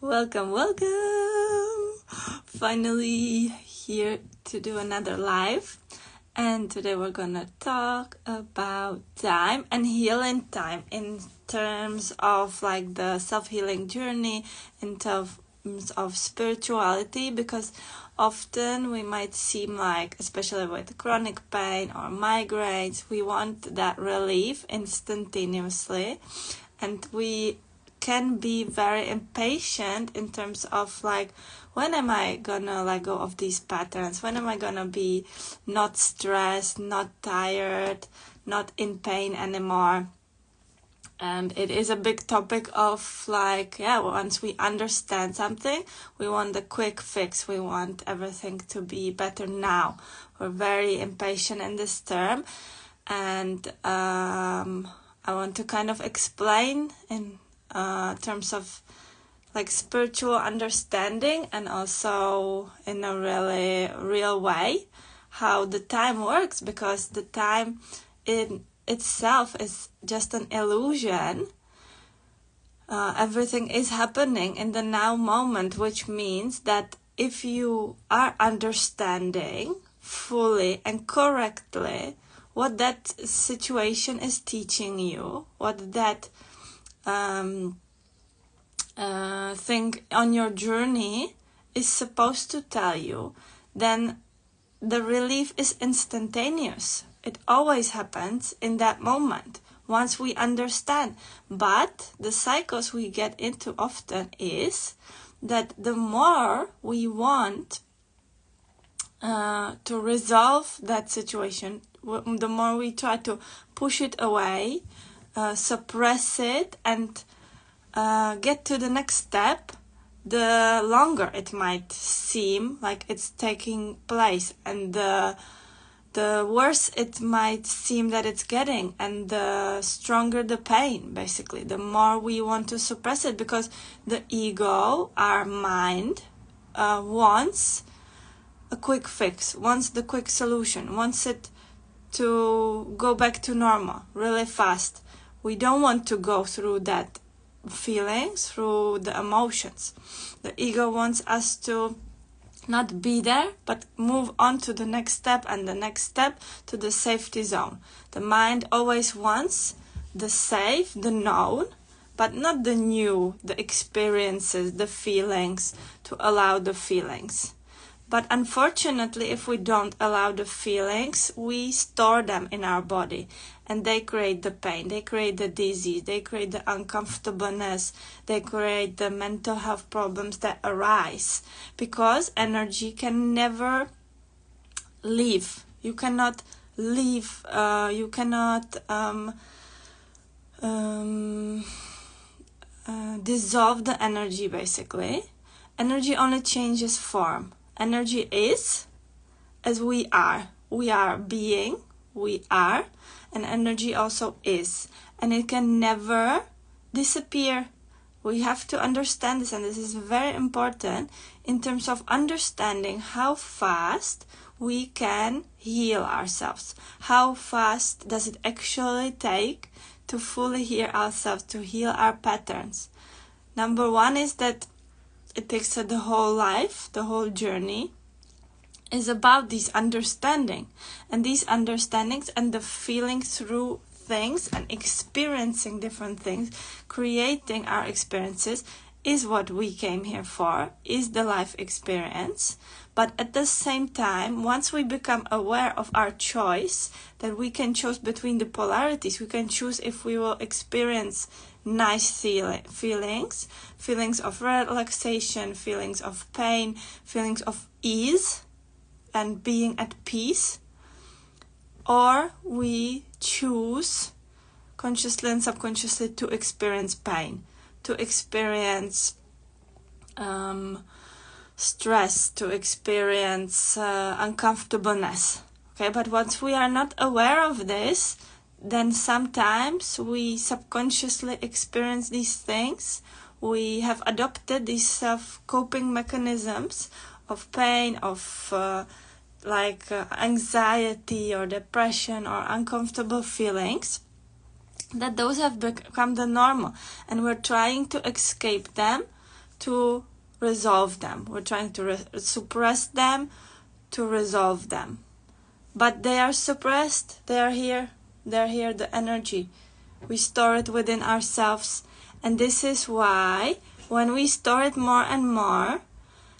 Welcome, welcome! Finally here to do another live. And today we're gonna talk about time and healing time in terms of like the self-healing journey, in terms of spirituality, because often we might seem like, especially with chronic pain or migraines, we want that relief instantaneously, and we can be very impatient in terms of like, when am I gonna let go of these patterns? When am I gonna be not stressed, not tired, not in pain anymore? And it is a big topic of like, once we understand something, we want the quick fix. We want everything to be better now. We're very impatient in this term. And I want to kind of explain in terms of like spiritual understanding, and also in a really real way how the time works, because the time in itself is just an illusion. Everything is happening in the now moment, which means that if you are understanding fully and correctly what that situation is teaching you, what that thing on your journey is supposed to tell you, then the relief is instantaneous. It always happens in that moment once we understand. But the cycles we get into often is that the more we want to resolve that situation, the more we try to push it away, suppress it, and get to the next step, the longer it might seem like it's taking place, and the worse it might seem that it's getting, and the stronger the pain, basically. The more we want to suppress it, because the ego, our mind, wants a quick fix, wants the quick solution, wants it to go back to normal really fast. We don't want to go through that feelings, through the emotions. The ego wants us to not be there, but move on to the next step, and the next step to the safety zone. The mind always wants the safe, the known, but not the new, the experiences, the feelings, to allow the feelings. But unfortunately, if we don't allow the feelings, we store them in our body, and they create the pain, they create the disease, they create the uncomfortableness, they create the mental health problems that arise, because energy can never leave. You cannot leave, you cannot dissolve the energy, basically. Energy only changes form. Energy is as we are. We are being, we are, and energy also is. And it can never disappear. We have to understand this, and this is very important in terms of understanding how fast we can heal ourselves. How fast does it actually take to fully heal ourselves, to heal our patterns? Number one is that it takes the whole life, the whole journey is about this understanding. And these understandings and the feeling through things and experiencing different things, creating our experiences, is what we came here for, is the life experience. But at the same time, once we become aware of our choice, that we can choose between the polarities, we can choose if we will experience nice feelings of relaxation, feelings of pain, feelings of ease and being at peace, or we choose consciously and subconsciously to experience pain, to experience stress, to experience uncomfortableness. Okay, but once we are not aware of this, then sometimes we subconsciously experience these things. We have adopted these self-coping mechanisms of pain, of anxiety or depression or uncomfortable feelings, that those have become the normal, and we're trying to escape them to resolve them. We're trying to suppress them to resolve them. But they are suppressed. They are here. They're here, the energy. We store it within ourselves. And this is why when we store it more and more,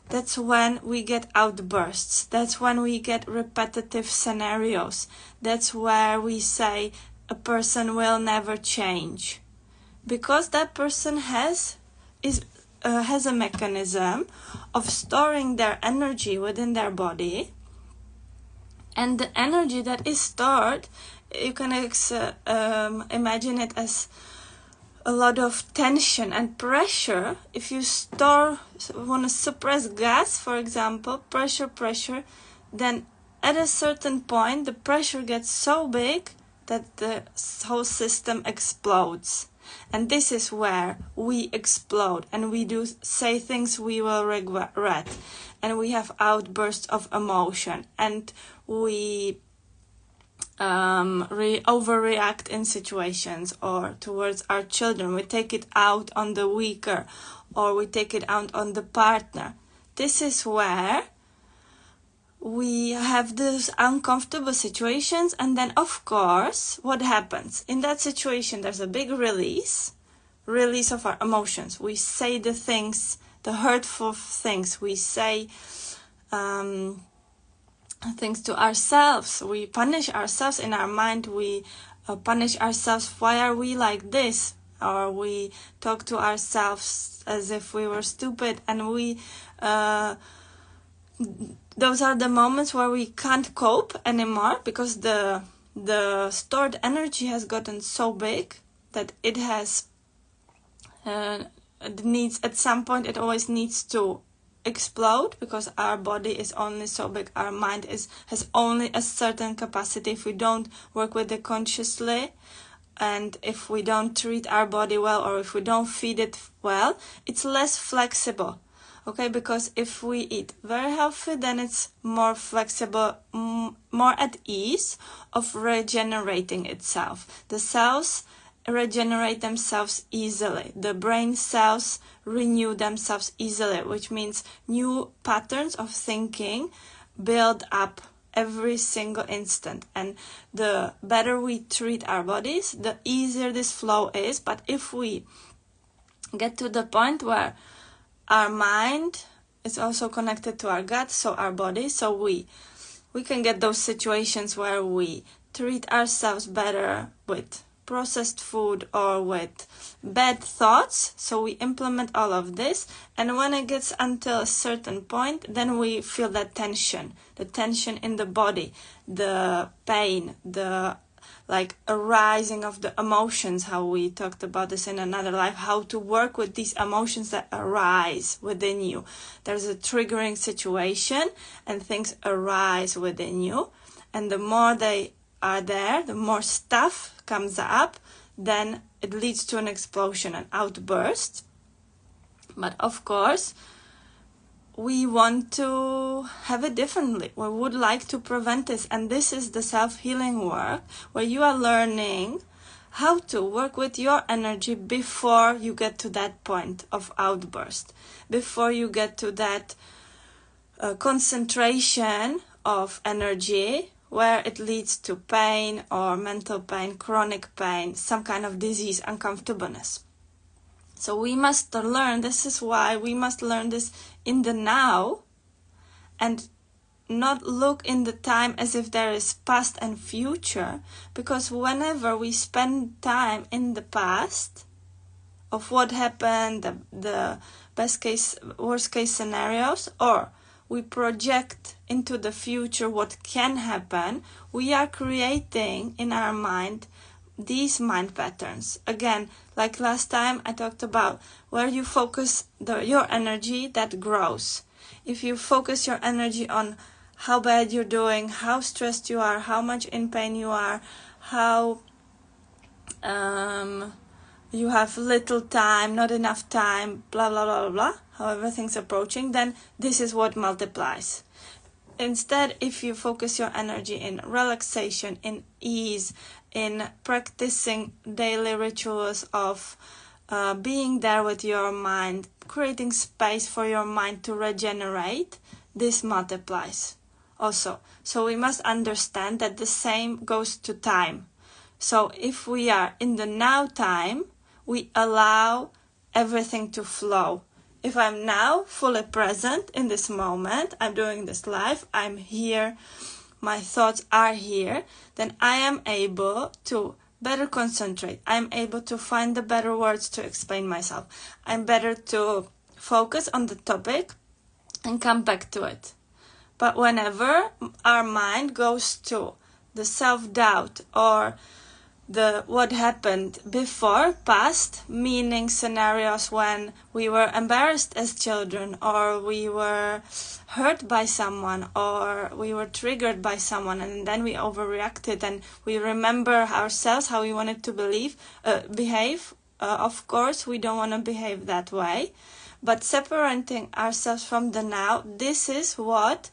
that's when we get outbursts. That's when we get repetitive scenarios. That's where we say a person will never change. Because that person has a mechanism of storing their energy within their body. And the energy that is stored, you can imagine it as a lot of tension and pressure. If you want to suppress gas, for example, pressure, then at a certain point the pressure gets so big that the whole system explodes. And this is where we explode and we do say things we will regret, and we have outbursts of emotion, and we overreact in situations or towards our children. We take it out on the weaker, or we take it out on the partner. This is where we have those uncomfortable situations, and then of course what happens in that situation? There's a big release of our emotions. We say the things, the hurtful things. We say things to ourselves. We punish ourselves in our mind. We punish ourselves. Why are we like this? Or we talk to ourselves as if we were stupid, and we those are the moments where we can't cope anymore, because the stored energy has gotten so big that it has it needs, at some point it always needs to explode, because our body is only so big, our mind has only a certain capacity. If we don't work with it consciously, and if we don't treat our body well, or if we don't feed it well, it's less flexible. Okay, because if we eat very healthy, then it's more flexible, more at ease of regenerating itself. The cells regenerate themselves easily. The brain cells renew themselves easily, which means new patterns of thinking build up every single instant. And the better we treat our bodies, the easier this flow is. But if we get to the point where our mind is also connected to our gut, so our body, so we can get those situations where we treat ourselves better with processed food or with bad thoughts. So we implement all of this, and when it gets until a certain point, then we feel that tension, the tension in the body, the pain, the like a rising of the emotions, how we talked about this in another life, how to work with these emotions that arise within you. There's a triggering situation and things arise within you, and the more they are there, the more stuff comes up, then it leads to an explosion, an outburst. But of course, we want to have it differently. We would like to prevent this. And this is the self-healing work, where you are learning how to work with your energy before you get to that point of outburst, before you get to that concentration of energy where it leads to pain or mental pain, chronic pain, some kind of disease, uncomfortableness. So we must learn, this is why we must learn this in the now, and not look in the time as if there is past and future, because whenever we spend time in the past of what happened, the best case, worst case scenarios, or we project into the future what can happen, we are creating in our mind these mind patterns. Again, like last time I talked about, where you focus your energy, that grows. If you focus your energy on how bad you're doing, how stressed you are, how much in pain you are, how you have little time, not enough time, blah, blah, blah, blah, blah, how everything's approaching, then this is what multiplies. Instead, if you focus your energy in relaxation, in ease, in practicing daily rituals of being there with your mind, creating space for your mind to regenerate, this multiplies also. So we must understand that the same goes to time. So if we are in the now time, we allow everything to flow. If I'm now fully present in this moment, I'm doing this live, I'm here, my thoughts are here, then I am able to better concentrate. I'm able to find the better words to explain myself. I'm better to focus on the topic and come back to it. But whenever our mind goes to the self-doubt or the what happened before, past, meaning scenarios when we were embarrassed as children, or we were hurt by someone, or we were triggered by someone, and then we overreacted and we remember ourselves how we wanted to behave. Of course, we don't want to behave that way, but separating ourselves from the now, this is what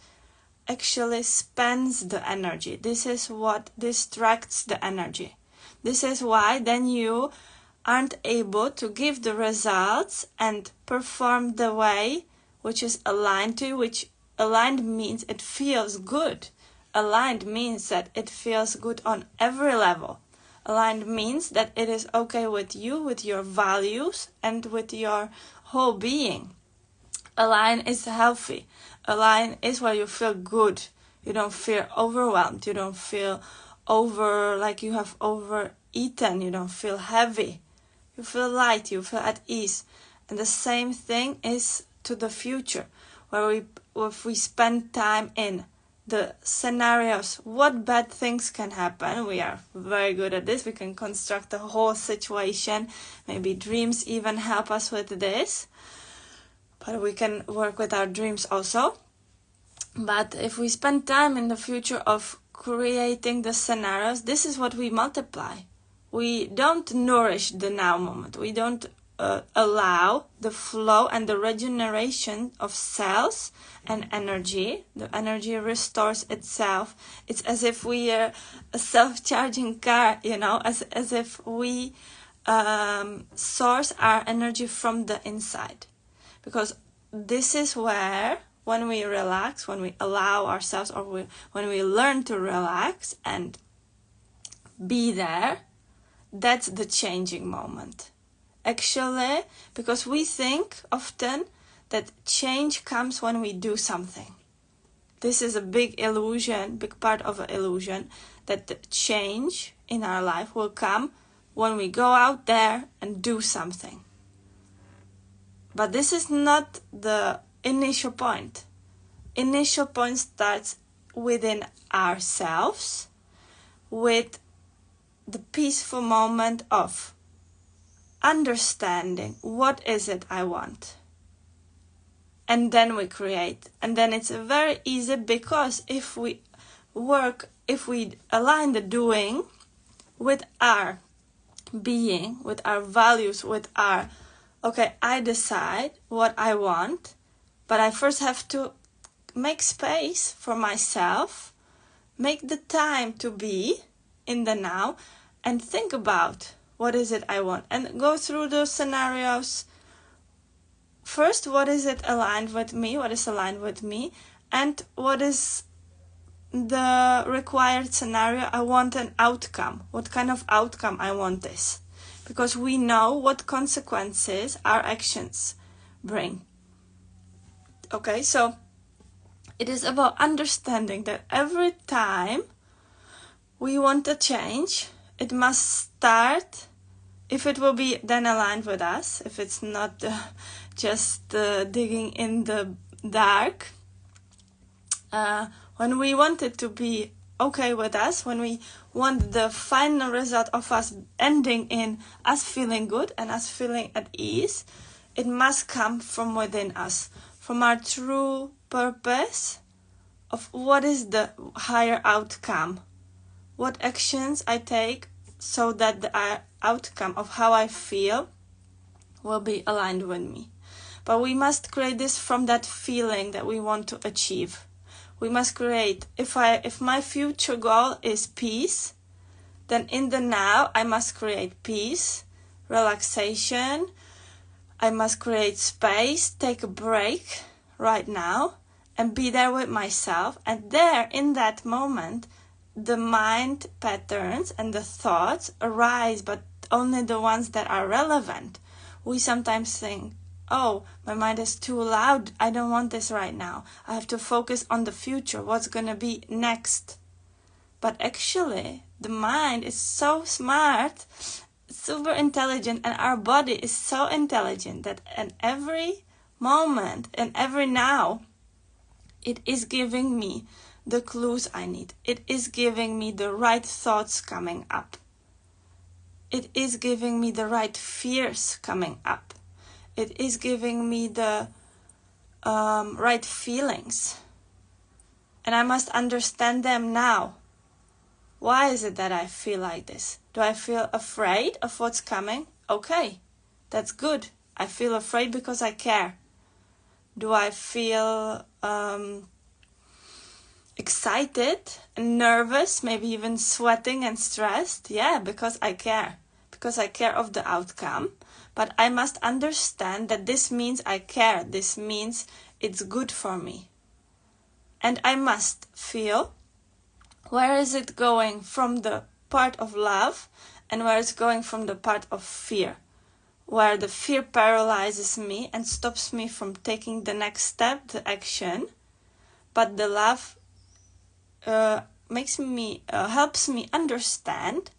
actually spends the energy. This is what distracts the energy. This is why then you aren't able to give the results and perform the way which is aligned to you, which aligned means it feels good. Aligned means that it feels good on every level. Aligned means that it is okay with you, with your values, and with your whole being. Aligned is healthy. Aligned is where you feel good. You don't feel overwhelmed. You don't feel like you have overeaten. You don't feel heavy. You feel light. You feel at ease. And the same thing is to the future, where if we spend time in the scenarios, what bad things can happen. We are very good at this. We can construct the whole situation. Maybe dreams even help us with this. But we can work with our dreams also. But if we spend time in the future of creating the scenarios, this is what we multiply. We don't nourish the now moment. We don't allow the flow and the regeneration of cells and energy. The energy restores itself. It's as if we are a self-charging car, as if we source our energy from the inside. Because this is where, when we relax, when we allow ourselves, or when we learn to relax and be there, that's the changing moment. Actually, because we think often that change comes when we do something. This is a big illusion, big part of an illusion, that the change in our life will come when we go out there and do something. But this is not the initial point. Initial point starts within ourselves, with the peaceful moment of understanding what is it I want. And then we create. And then it's very easy, because if we align the doing with our being, with our values, with our, okay, I decide what I want, but I first have to make space for myself, make the time to be in the now, and think about what is it I want, and go through those scenarios. First, what is it aligned with me, what is aligned with me, and what is the required scenario. I want an outcome. What kind of outcome I want this? Because we know what consequences our actions bring. Okay, so it is about understanding that every time we want a change, it must start, if it will be then aligned with us, if it's not just digging in the dark, when we want it to be okay with us, when we want the final result of us ending in us feeling good and us feeling at ease, it must come from within us, from our true purpose of what is the higher outcome, what actions I take so that the outcome of how I feel will be aligned with me. But we must create this from that feeling that we want to achieve. We must create, if my future goal is peace, then in the now I must create peace, relaxation. I must create space, take a break right now, and be there with myself. And there, in that moment, the mind patterns and the thoughts arise, but only the ones that are relevant. We sometimes think, oh, my mind is too loud. I don't want this right now. I have to focus on the future. What's going to be next? But actually, the mind is so smart, super intelligent, and our body is so intelligent that in every moment, in every now, it is giving me the clues I need. It is giving me the right thoughts coming up. It is giving me the right fears coming up. It is giving me the right feelings. And I must understand them now. Why is it that I feel like this? Do I feel afraid of what's coming? Okay, that's good. I feel afraid because I care. Do I feel excited and nervous, maybe even sweating and stressed? Yeah, because I care. Because I care of the outcome. But I must understand that this means I care. This means it's good for me. And I must feel where is it going from the part of love and where it's going from the part of fear. Where the fear paralyzes me and stops me from taking the next step, the action. But the love helps me understand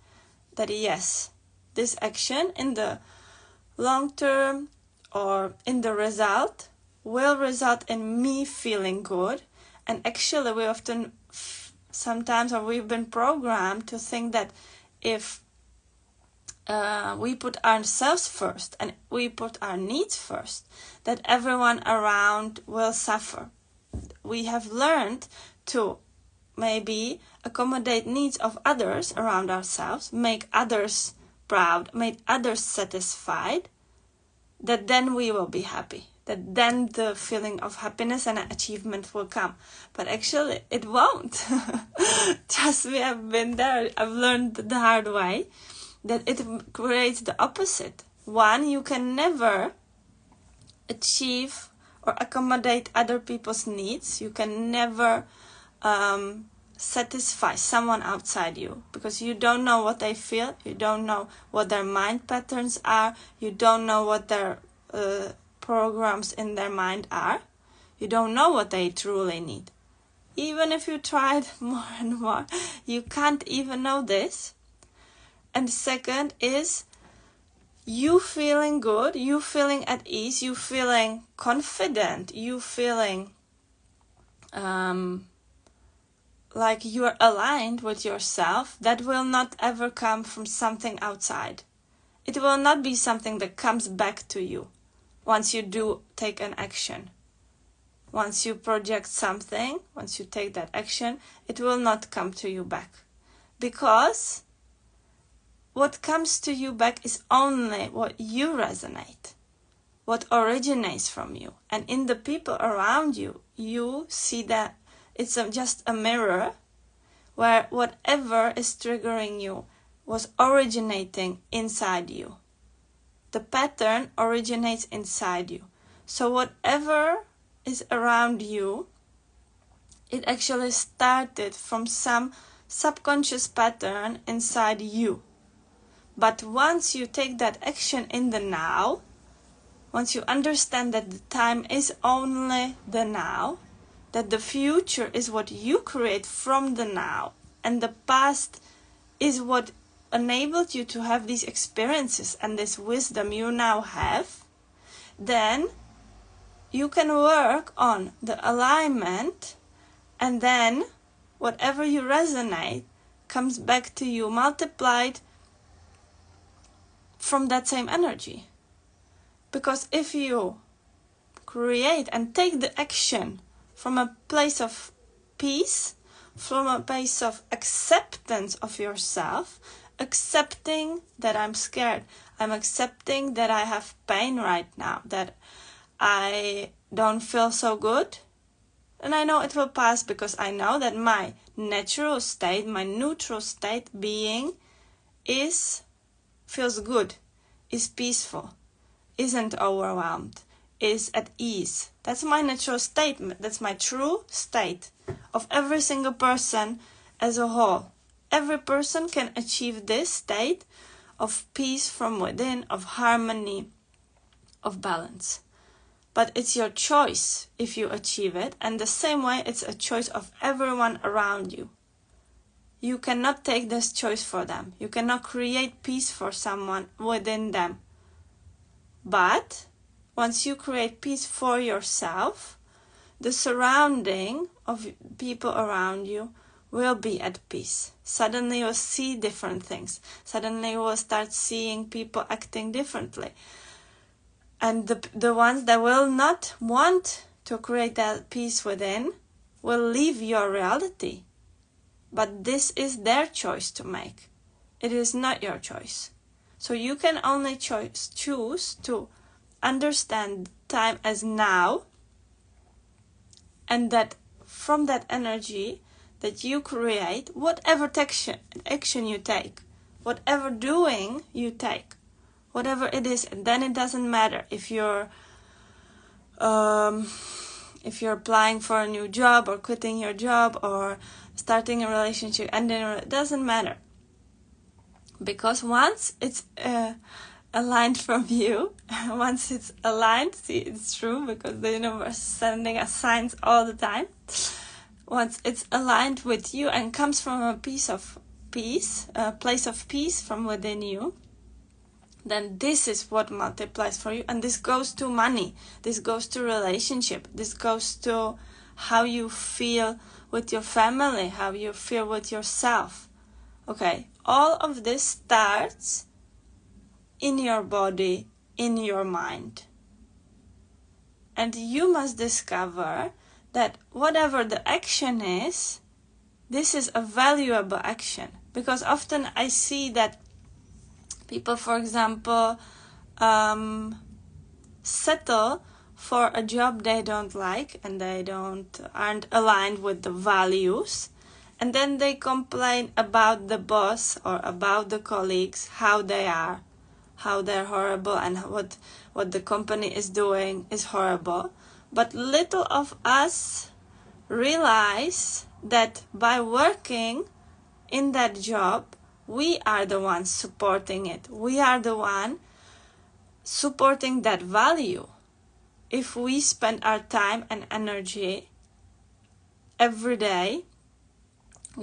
that yes, this action in the long term or in the result will result in me feeling good. And actually we often sometimes, or we've been programmed to think that if we put ourselves first and we put our needs first, that everyone around will suffer. We have learned to maybe accommodate needs of others around ourselves, make others proud, make others satisfied, that then we will be happy, that then the feeling of happiness and achievement will come. But actually it won't. Trust me, I've been there. I've learned the hard way that it creates the opposite. One, you can never achieve or accommodate other people's needs. You can never satisfy someone outside you because you don't know what they feel. You don't know what their mind patterns are. You don't know what their programs in their mind are. You don't know what they truly need. Even if you tried more and more, you can't even know this. And the second is you feeling good, you feeling at ease, you feeling confident, you feeling like you are aligned with yourself. That will not ever come from something outside. It will not be something that comes back to you once you do take an action. Once you project something, once you take that action, it will not come to you back. Because what comes to you back is only what you resonate, what originates from you. And in the people around you, you see that it's just a mirror where whatever is triggering you was originating inside you. The pattern originates inside you. So whatever is around you, it actually started from some subconscious pattern inside you. But once you take that action in the now, once you understand that the time is only the now, that the future is what you create from the now, and the past is what enabled you to have these experiences and this wisdom you now have, then you can work on the alignment, and then whatever you resonate comes back to you multiplied from that same energy. Because if you create and take the action from a place of peace, from a place of acceptance of yourself, accepting that I'm scared, I'm accepting that I have pain right now, that I don't feel so good, and I know it will pass because I know that my natural state, my neutral state being feels good, is peaceful, isn't overwhelmed, is at ease. That's my natural state. That's my true state of every single person as a whole. Every person can achieve this state of peace from within, of harmony, of balance. But it's your choice if you achieve it, and the same way it's a choice of everyone around you. You cannot take this choice for them. You cannot create peace for someone within them. But once you create peace for yourself, the surrounding of people around you will be at peace. Suddenly you'll see different things. Suddenly you will start seeing people acting differently. And the ones that will not want to create that peace within will leave your reality. But this is their choice to make. It is not your choice. So you can only choose to understand time as now, and that from that energy that you create, whatever action you take, whatever doing you take, whatever it is, and then it doesn't matter if you're applying for a new job or quitting your job or starting a relationship, and then it doesn't matter. Because once it's aligned from you, once it's aligned, see, it's true because the universe is sending us signs all the time. Once it's aligned with you and comes from a place of peace from within you, then this is what multiplies for you. And this goes to money, this goes to relationship, this goes to how you feel with your family, how you feel with yourself. Okay, all of this starts in your body, in your mind. And you must discover that whatever the action is, this is a valuable action. Because often I see that people, for example, settle for a job they don't like and they aren't aligned with the values, and then they complain about the boss or about the colleagues, how they're horrible, and what the company is doing is horrible. But little of us realize that by working in that job, we are the ones supporting it. We are the one supporting that value. If we spend our time and energy every day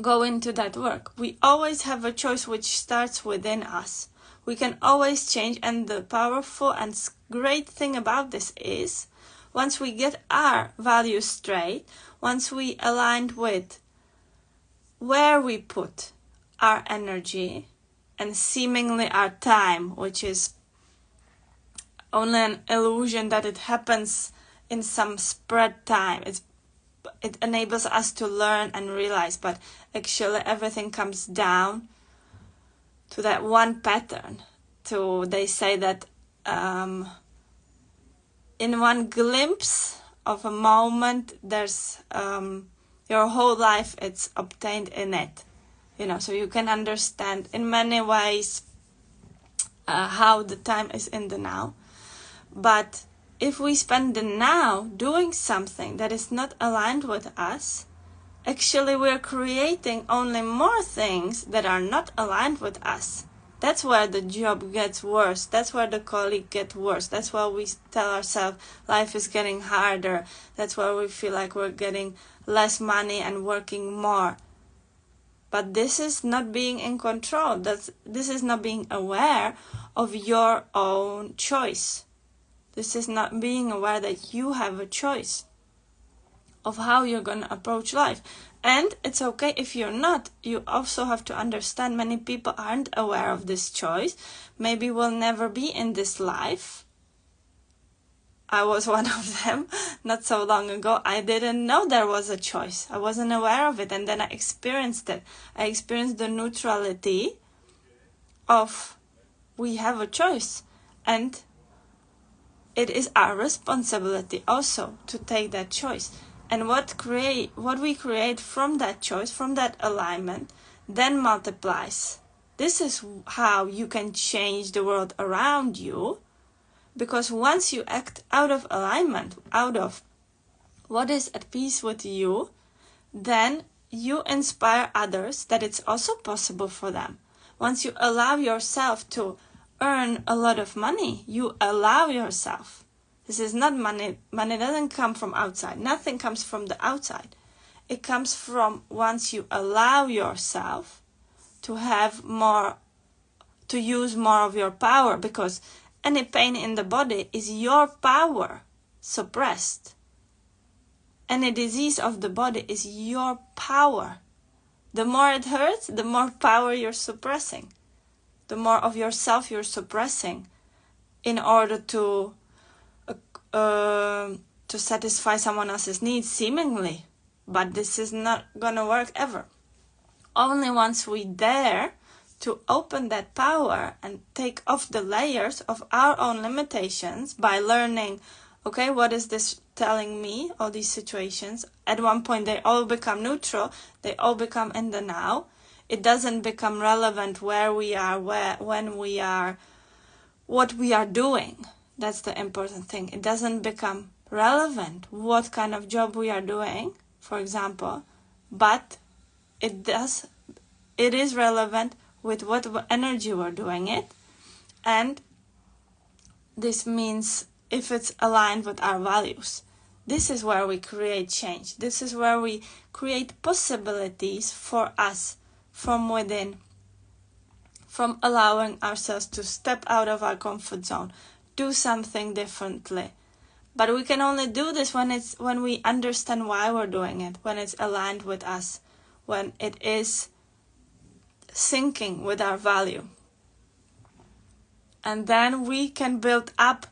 go into that work, we always have a choice which starts within us. We can always change, and the powerful and great thing about this is once we get our values straight, once we aligned with where we put our energy and seemingly our time, which is only an illusion that it happens in some spread time. It enables us to learn and realize, but actually everything comes down to that one pattern. They say that in one glimpse of a moment, there's your whole life, it's obtained in it. So you can understand in many ways how the time is in the now. But if we spend the now doing something that is not aligned with us, actually we're creating only more things that are not aligned with us. That's where the job gets worse. That's where the colleague gets worse. That's why we tell ourselves life is getting harder. That's why we feel like we're getting less money and working more. But this is not being in control. This is not being aware of your own choice. This is not being aware that you have a choice of how you're going to approach life. And it's okay if you're not. You also have to understand many people aren't aware of this choice. Maybe we'll never be in this life. I was one of them not so long ago. I didn't know there was a choice. I wasn't aware of it, and then I experienced it. I experienced the neutrality of we have a choice, and it is our responsibility also to take that choice. And what we create from that choice, from that alignment, then multiplies. This is how you can change the world around you, because once you act out of alignment, out of what is at peace with you, then you inspire others that it's also possible for them. Once you allow yourself to earn a lot of money, you allow yourself. This is not money. Money doesn't come from outside. Nothing comes from the outside. It comes from once you allow yourself to have more, to use more of your power, because any pain in the body is your power suppressed. Any disease of the body is your power. The more it hurts, the more power you're suppressing. The more of yourself you're suppressing in order to satisfy someone else's needs, seemingly. But this is not gonna work ever. Only once we dare to open that power and take off the layers of our own limitations by learning, okay, what is this telling me, all these situations? At one point they all become neutral, they all become in the now. It doesn't become relevant where we are, when we are, what we are doing. That's the important thing. It doesn't become relevant what kind of job we are doing, for example, but it is relevant with what energy we're doing it. And this means if it's aligned with our values. This is where we create change. This is where we create possibilities for us from within, from allowing ourselves to step out of our comfort zone, do something differently. But we can only do this when we understand why we're doing it, when it's aligned with us, when it is syncing with our value. And then we can build up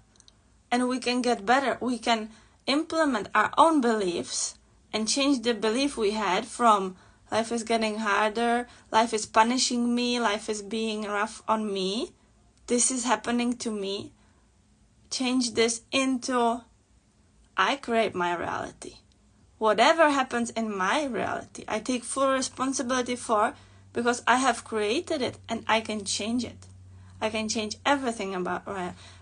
and we can get better. We can implement our own beliefs and change the belief we had from life is getting harder, life is punishing me, life is being rough on me, this is happening to me. Change this into I create my reality. Whatever happens in my reality, I take full responsibility for, because I have created it and I can change it. I can change everything about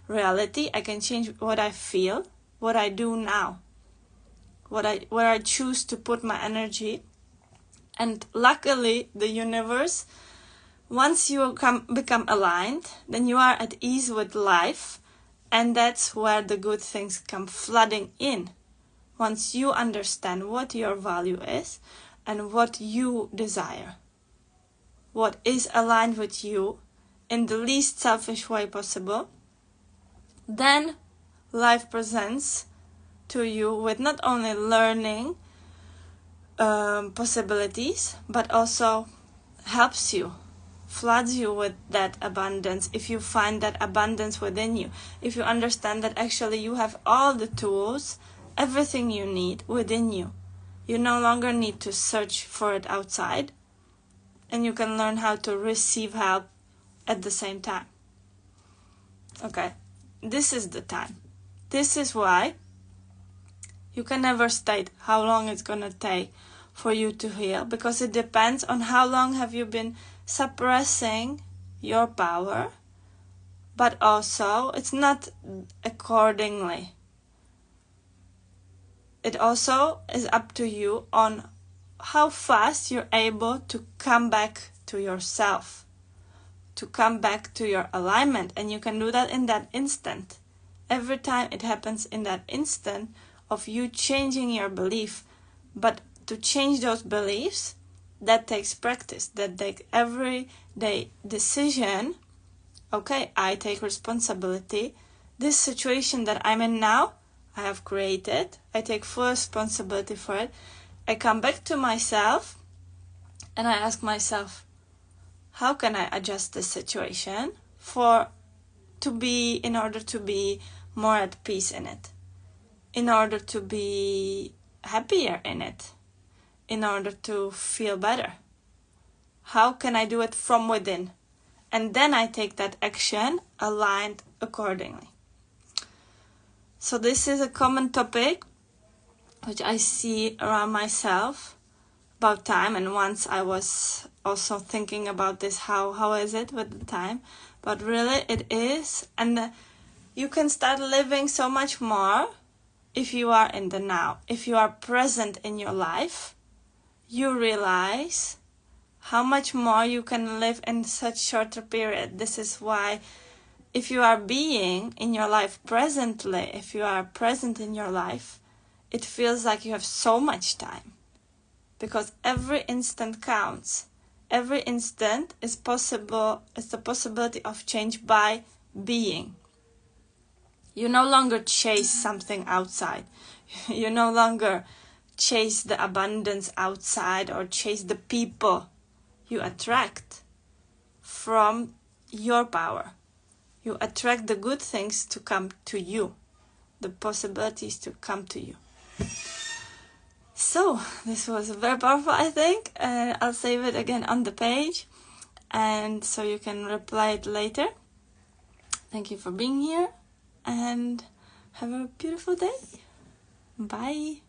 reality. I can change what I feel, what I do now, where I choose to put my energy. And luckily, the universe, once you become aligned, then you are at ease with life, and that's where the good things come flooding in. Once you understand what your value is and what you desire, what is aligned with you in the least selfish way possible, then life presents to you with not only learning possibilities, but also helps you, floods you with that abundance. If you find that abundance within you, if you understand that actually you have all the tools, everything you need within you, you no longer need to search for it outside, and you can learn how to receive help at the same time. Okay, this is the time. This is why you can never state how long it's gonna take for you to heal, because it depends on how long have you been suppressing your power, but also it's not accordingly. It also is up to you on how fast you're able to come back to yourself, to come back to your alignment, and you can do that in that instant. Every time it happens in that instant of you changing your belief. But to change those beliefs, that takes practice, that takes everyday decision. Okay, I take responsibility. This situation that I'm in now, I have created. I take full responsibility for it. I come back to myself and I ask myself, how can I adjust this situation in order to be more at peace in it, in order to be happier in it, in order to feel better? How can I do it from within? And then I take that action aligned accordingly. So this is a common topic which I see around myself about time. And once I was also thinking about this, how is it with the time, but really it is. And you can start living so much more if you are in the now. If you are present in your life, you realize how much more you can live in such shorter period. This is why if you are being in your life presently, if you are present in your life, it feels like you have so much time. Because every instant counts. Every instant is possible, is the possibility of change by being. You no longer chase something outside. You no longer chase the abundance outside or chase the people. You attract from your power. You attract the good things to come to you, the possibilities to come to you. So, this was very powerful, I think. I'll save it again on the page, and so you can reply it later. Thank you for being here, and have a beautiful day. Bye.